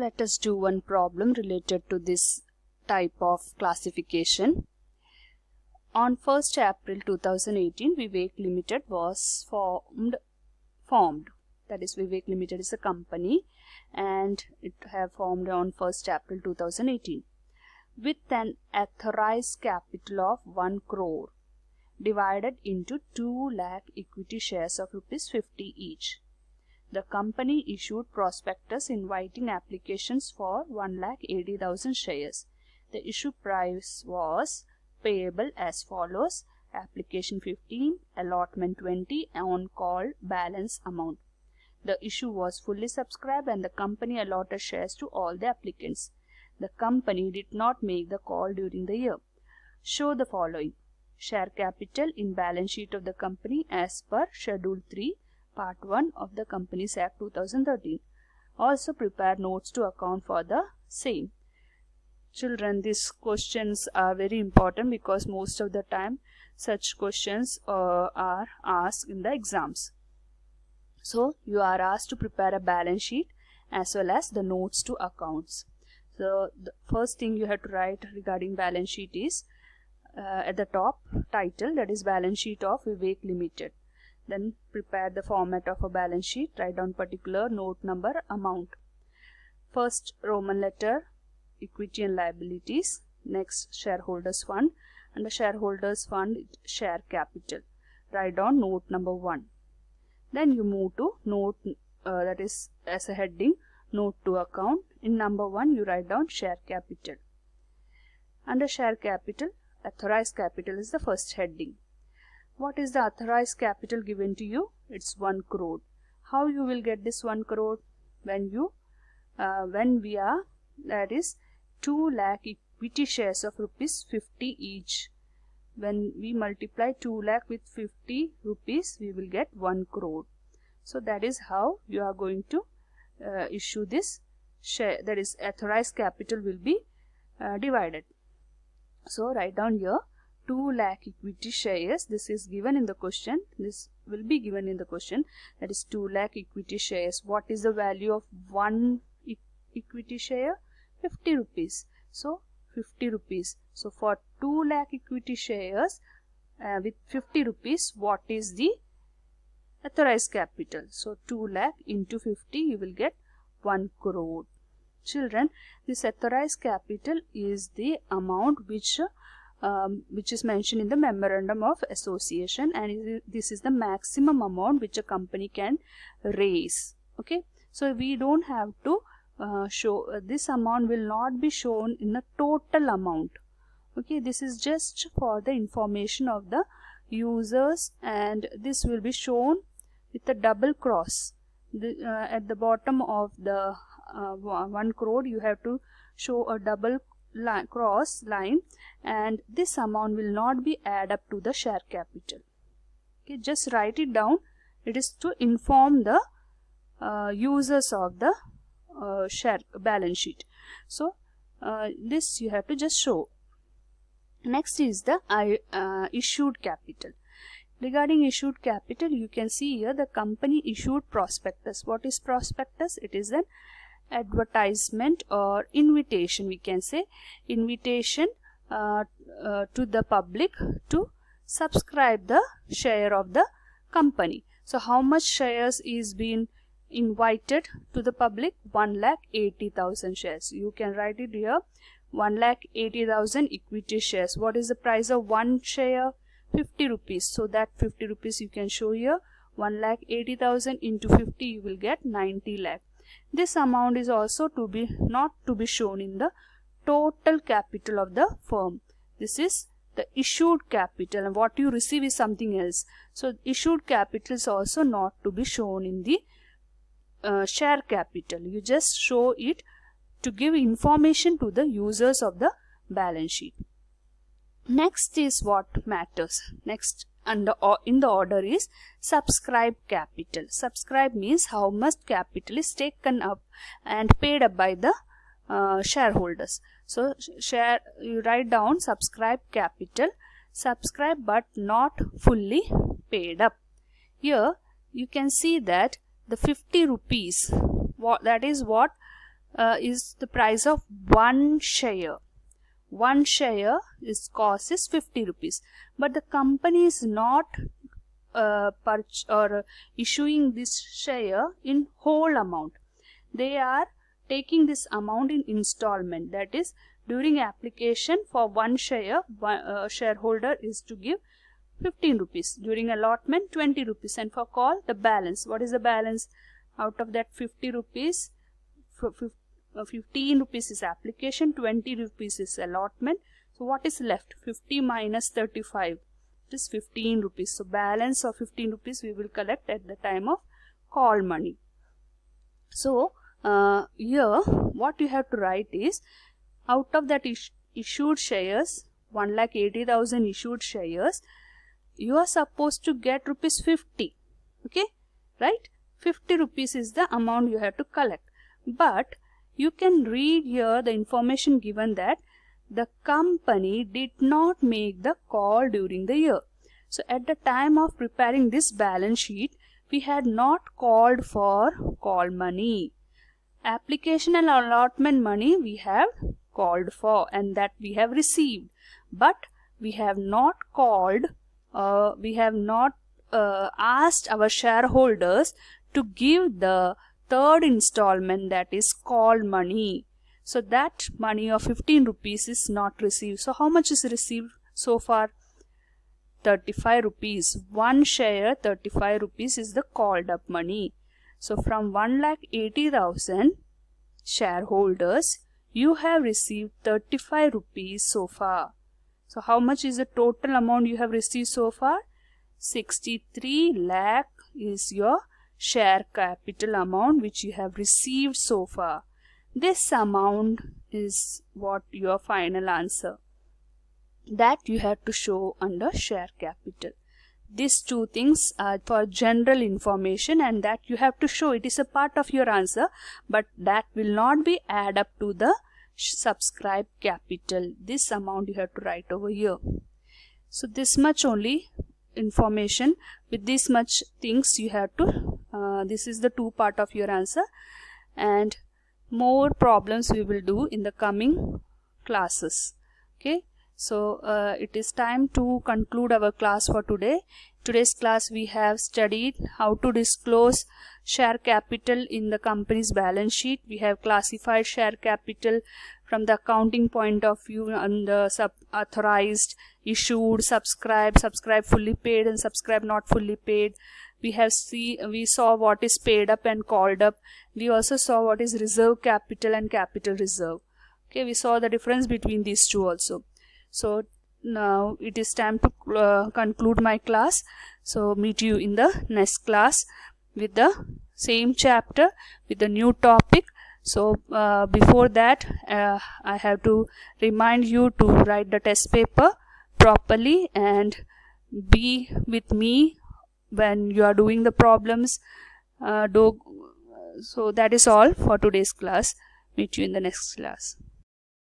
let us do one problem related to this type of classification. On 1st April 2018, Vivek Limited was formed. That is, Vivek Limited is a company and it have formed on 1st April 2018 with an authorized capital of 1 crore divided into 2 lakh equity shares of rupees 50 each. The company issued prospectus inviting applications for 1,80,000 shares. The issue price was payable as follows: application 15, allotment 20, on call balance amount. The issue was fully subscribed and the company allotted shares to all the applicants. The company did not make the call during the year. Show the following: share capital in balance sheet of the company as per Schedule 3, Part 1 of the Companies Act 2013. Also prepare notes to account for the same. Children, these questions are very important because most of the time such questions are asked in the exams. So you are asked to prepare a balance sheet as well as the notes to accounts. So the first thing you have to write regarding balance sheet is at the top title, that is balance sheet of Vivek Limited. Then prepare the format of a balance sheet, write down particular, note number, amount. First Roman letter, equity and liabilities. Next shareholders fund, and the shareholders fund share capital. Write down note number 1. Then you move to note, that is as a heading, note to account. In number 1 you write down share capital. Under share capital, authorized capital is the first heading. What is the authorized capital given to you? It's 1 crore. How you will get this 1 crore? When we are, that is 2 lakh equity shares of rupees 50 each. When we multiply 2 lakh with 50 rupees, we will get 1 crore. So that is how you are going to issue this share, that is authorized capital will be divided. So write down here 2 lakh equity shares. This is given in the question. This will be given in the question. That is 2 lakh equity shares. What is the value of 1 equity share? 50 rupees. So 50 rupees. So for 2 lakh equity shares with 50 rupees, what is the authorized capital? So 2 lakh into 50, you will get 1 crore. Children, this authorized capital is the amount which is mentioned in the memorandum of association, and this is the maximum amount which a company can raise. Okay, so we don't have to show this amount will not be shown in the total amount. Okay, this is just for the information of the users, and this will be shown with a double cross. At the bottom of the 1 crore you have to show a double cross line, and this amount will not be added up to the share capital. Okay, just write it down. It is to inform the users of the share balance sheet. So this you have to just show. Next is the issued capital. Regarding issued capital, you can see here the company issued prospectus. What is prospectus? It is an advertisement or invitation, we can say, invitation to the public to subscribe the share of the company. So how much shares is being invited to the public? 1,80,000 shares. You can write it here, 1,80,000 equity shares. What is the price of one share? 50 rupees. So that 50 rupees you can show here. 1,80,000 into 50, you will get 90 lakh. This amount is also not to be shown in the total capital of the firm. This is the issued capital, and what you receive is something else. So issued capital is also not to be shown in the share capital. You just show it to give information to the users of the balance sheet. Next is what matters. Next in the order is subscribed capital. Subscribe means how much capital is taken up and paid up by the shareholders. So you write down subscribed capital, subscribed but not fully paid up. Here you can see that the 50 rupees, that is what is the price of one share. One share is cost is 50 rupees, but the company is not issuing this share in whole amount. They are taking this amount in installment. That is, during application for one share, shareholder is to give 15 rupees. During allotment, 20 rupees. And for call, the balance. What is the balance? Out of that 50 rupees, 15 rupees is application, 20 rupees is allotment. So what is left? 50 minus 35. It is 15 rupees. So balance of 15 rupees we will collect at the time of call money. So here what you have to write is, out of that issued shares, 1,80,000 issued shares, you are supposed to get rupees 50. Okay, right? 50 rupees is the amount you have to collect. But you can read here the information given that the company did not make the call during the year. So at the time of preparing this balance sheet, we had not called for call money. Application and allotment money we have called for, and that we have received. But we have not called, we have not asked our shareholders to give the third installment, that is call money. So that money of 15 rupees is not received. So how much is received so far? 35 rupees. One share, 35 rupees is the called up money. So from 1,80,000 shareholders, you have received 35 rupees so far. So how much is the total amount you have received so far? 63 lakh is your share capital amount which you have received so far. This amount is what your final answer that you have to show under share capital. These two things are for general information, and that you have to show. It is a part of your answer, but that will not be add up to the subscribed capital. This amount you have to write over here. So this much only information. With this much things you have to this is the two part of your answer, and more problems we will do in the coming classes. Okay, so it is time to conclude our class for today. Today's class we have studied how to disclose share capital in the company's balance sheet. We have classified share capital from the accounting point of view on the authorized, issued, subscribed fully paid, and subscribed not fully paid. We saw what is paid up and called up. We also saw what is reserve capital and capital reserve. Okay, we saw the difference between these two also. So now it is time to conclude my class. So meet you in the next class with the same chapter with the new topic. So before that I have to remind you to write the test paper properly and be with me when you are doing the problems. So that is all for today's class. Meet you in the next class.